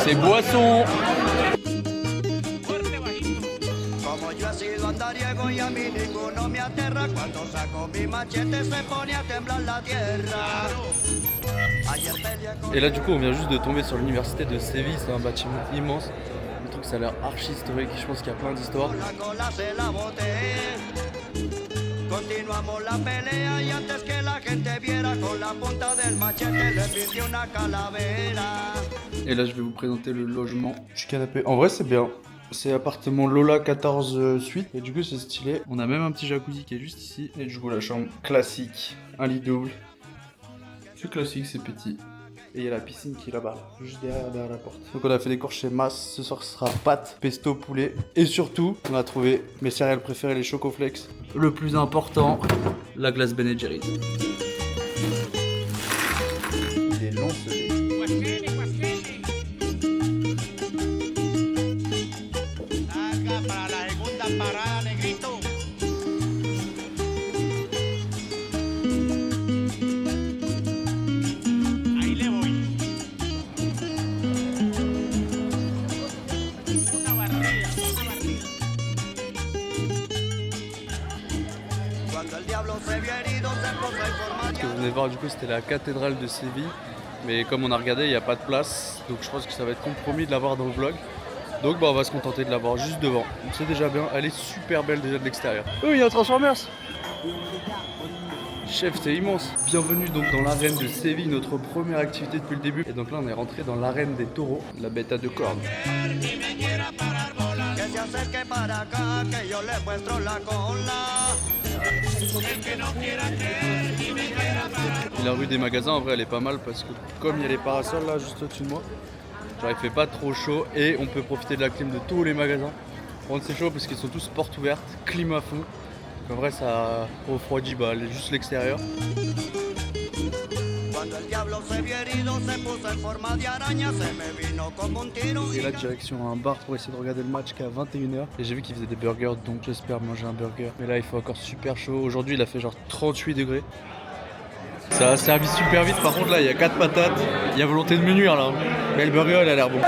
C'est boisson. Et là du coup on vient juste de tomber sur l'université de Séville, c'est un bâtiment immense. Le truc ça a l'air archi historique, je pense qu'il y a plein d'histoires. Continuamos la pelea y antes que la gente viera con la punta del machete le pinté una calavera. Et là je vais vous présenter le logement du canapé. En vrai c'est bien. C'est appartement Lola 14 suite et du coup c'est stylé. On a même un petit jacuzzi qui est juste ici. Et du coup la chambre classique, un lit double. C'est classique, c'est petit. Et il y a la piscine qui est là-bas, juste derrière la porte. Donc on a fait des courses chez Mas, ce soir ce sera pâtes, pesto, poulet. Et surtout, on a trouvé mes céréales préférées, les Chocoflex. Le plus important, la glace Ben & Jerry's. Il est long ce lait. Ce que vous venez de voir du coup c'était la cathédrale de Séville. Mais comme on a regardé il n'y a pas de place. Donc je pense que ça va être compromis de l'avoir dans le vlog. Donc bah, on va se contenter de l'avoir juste devant. C'est déjà bien, elle est super belle déjà de l'extérieur. Oh il y a un Transformers. Chef c'est immense. Bienvenue donc dans l'arène de Séville, notre première activité depuis le début. Et donc là on est rentré dans l'arène des taureaux, la bête à deux cornes. Et la rue des magasins en vrai elle est pas mal parce que comme il y a les parasols là juste au-dessus de moi, genre il fait pas trop chaud et on peut profiter de la clim de tous les magasins. Par contre c'est chaud parce qu'ils sont tous portes ouvertes, clim à fond. Donc en vrai ça refroidit juste l'extérieur. Et là direction un bar pour essayer de regarder le match qui est à 21h. Et j'ai vu qu'ils faisaient des burgers donc j'espère manger un burger. Mais là il fait encore super chaud. Aujourd'hui il a fait genre 38 degrés. Ça a servi super vite, par contre là il y a 4 patates. Il y a volonté de me nuire là. Mais le burger il a l'air bon.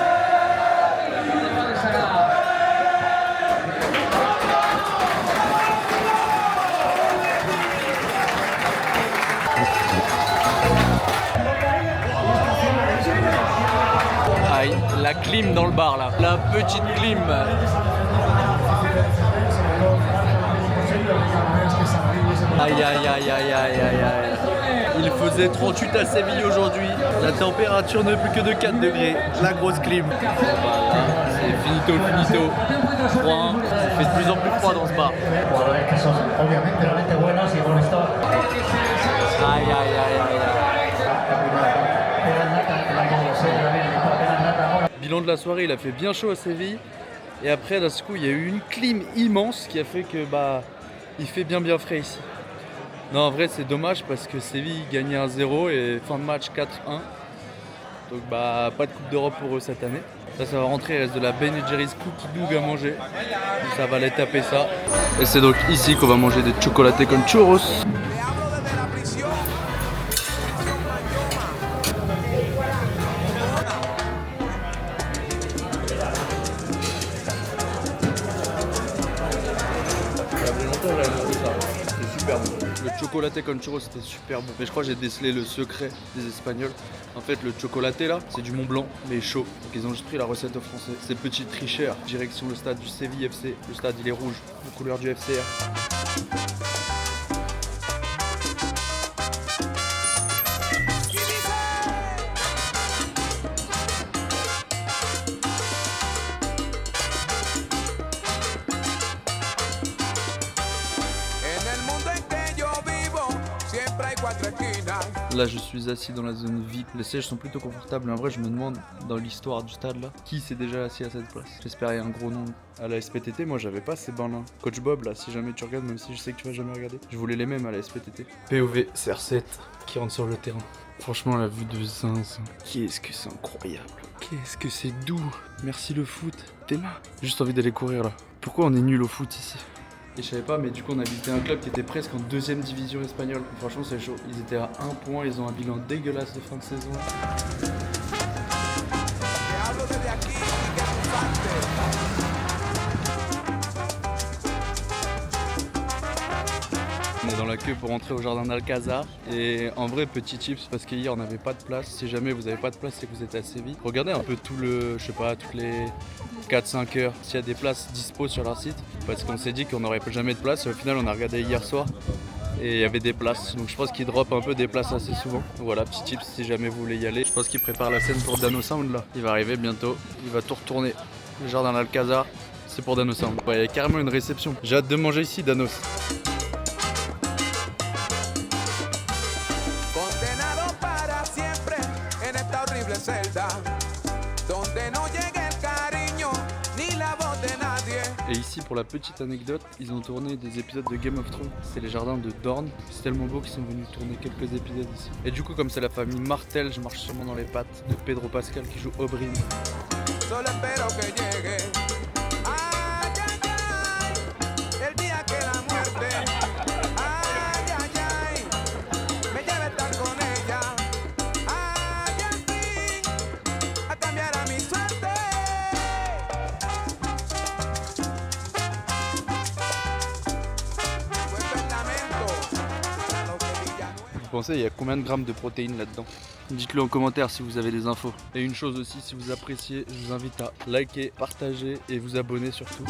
Aïe, la clim dans le bar là. La petite clim. Aïe aïe aïe aïe aïe aïe aïe. Il faisait 38 à Séville aujourd'hui. La température ne plus que de 4 degrés. La grosse clim. Voilà, c'est finito. Froid. Ça fait de plus en plus froid dans ce bar. Aïe aïe aïe aïe aïe. Bilan de la soirée, il a fait bien chaud à Séville. Et après, d'un coup, il y a eu une clim immense qui a fait que il fait bien frais ici. Non, en vrai, c'est dommage parce que Séville gagnait 1-0 et fin de match 4-1. Donc, pas de Coupe d'Europe pour eux cette année. Ça va rentrer, il reste de la Ben & Jerry's Cookie Doug à manger. Donc, ça va aller taper ça. Et c'est donc ici qu'on va manger des chocolatés con churros. Le chocolaté con churros c'était super bon. Mais je crois que j'ai décelé le secret des Espagnols. En fait le chocolaté là c'est du Mont Blanc mais chaud. Donc ils ont juste pris la recette aux Français. Ces petits tricheurs. Direction le stade du Séville FC. Le stade il est rouge, la couleur du FCR. Là je suis assis dans la zone VIP, les sièges sont plutôt confortables. En vrai je me demande dans l'histoire du stade là, qui s'est déjà assis à cette place. J'espère il y a un gros nom. À la SPTT moi j'avais pas ces bancs là. Coach Bob là si jamais tu regardes, même si je sais que tu vas jamais regarder, je voulais les mêmes à la SPTT. POV CR7 qui rentre sur le terrain. Franchement la vue de Zinz, qu'est-ce que c'est incroyable. Qu'est-ce que c'est doux. Merci le foot. T'es là. Juste envie d'aller courir là. Pourquoi on est nul au foot ici? Et je savais pas, mais du coup on a visité un club qui était presque en 2ème division espagnole. Franchement c'est chaud, ils étaient à 1 point, ils ont un bilan dégueulasse de fin de saison. On est dans la queue pour entrer au jardin d'Alcazar. Et en vrai, petit tips, parce qu'hier on n'avait pas de place. Si jamais vous n'avez pas de place, c'est que vous êtes à Séville. Regardez un peu tout le, je sais pas, toutes les 4-5 heures, s'il y a des places dispo sur leur site. Parce qu'on s'est dit qu'on n'aurait jamais de place. Et au final, on a regardé hier soir. Et il y avait des places, donc je pense qu'ils drop un peu des places assez souvent. Voilà, petit tips si jamais vous voulez y aller. Je pense qu'il prépare la scène pour Dano Sound là. Il va arriver bientôt, il va tout retourner. Le jardin d'Alcazar, c'est pour Dano Sound. Ouais, il y a carrément une réception. J'ai hâte de manger ici, Danos. Et ici, pour la petite anecdote, ils ont tourné des épisodes de Game of Thrones. C'est les jardins de Dorne. C'est tellement beau qu'ils sont venus tourner quelques épisodes ici. Et du coup, comme c'est la famille Martel, je marche sûrement dans les pattes de Pedro Pascal qui joue Oberyn. Vous pensez, il y a combien de grammes de protéines là-dedans? Dites-le en commentaire si vous avez des infos. Et une chose aussi, si vous appréciez, je vous invite à liker, partager et vous abonner surtout.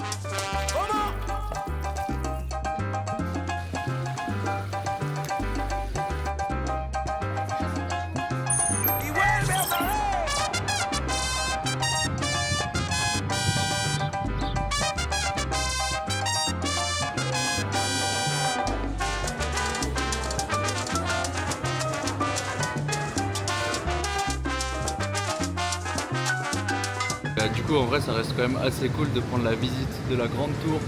Du coup en vrai ça reste quand même assez cool de prendre la visite de la grande tour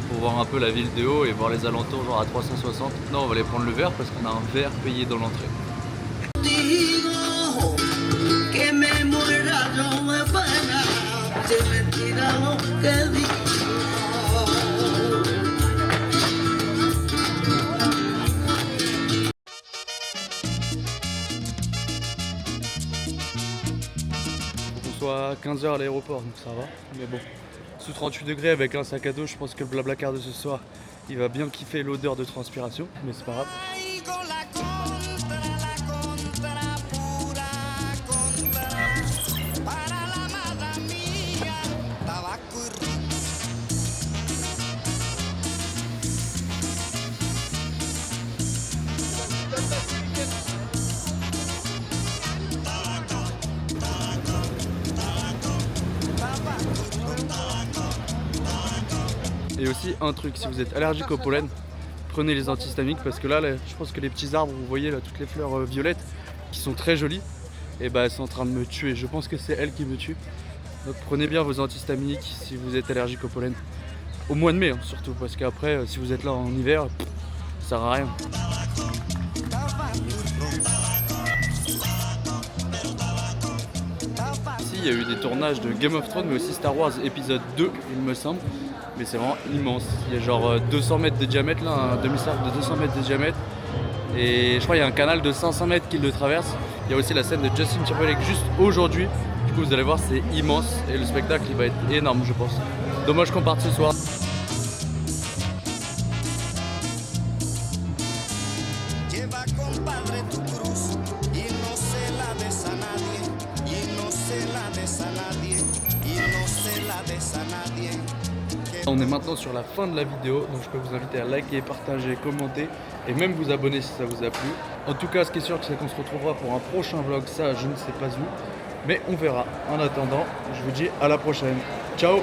pour voir un peu la ville de haut et voir les alentours genre à 360. Non, on va aller prendre le verre parce qu'on a un verre payé dans l'entrée. Soit à 15h à l'aéroport, donc ça va. Mais bon, sous 38 degrés avec un sac à dos, je pense que le Blablacar de ce soir, il va bien kiffer l'odeur de transpiration, mais c'est pas grave. Et aussi un truc, si vous êtes allergique au pollen, prenez les antihistaminiques parce que là, je pense que les petits arbres, vous voyez là toutes les fleurs violettes qui sont très jolies, et bah elles sont en train de me tuer. Je pense que c'est elles qui me tuent. Donc prenez bien vos antihistaminiques si vous êtes allergique au pollen. Au mois de mai hein, surtout, parce qu'après si vous êtes là en hiver, ça sert à rien. Ici il y a eu des tournages de Game of Thrones mais aussi Star Wars épisode 2 il me semble. Mais c'est vraiment immense. Il y a genre 200 mètres de diamètre là, un demi-cercle de 200 mètres de diamètre. Et je crois qu'il y a un canal de 500 mètres qui le traverse. Il y a aussi la scène de Justin Timberlake juste aujourd'hui. Du coup vous allez voir c'est immense et le spectacle il va être énorme je pense. Dommage qu'on parte ce soir. On est maintenant sur la fin de la vidéo, donc je peux vous inviter à liker, partager, commenter et même vous abonner si ça vous a plu. En tout cas, ce qui est sûr, c'est qu'on se retrouvera pour un prochain vlog, ça je ne sais pas où, mais on verra. En attendant, je vous dis à la prochaine. Ciao!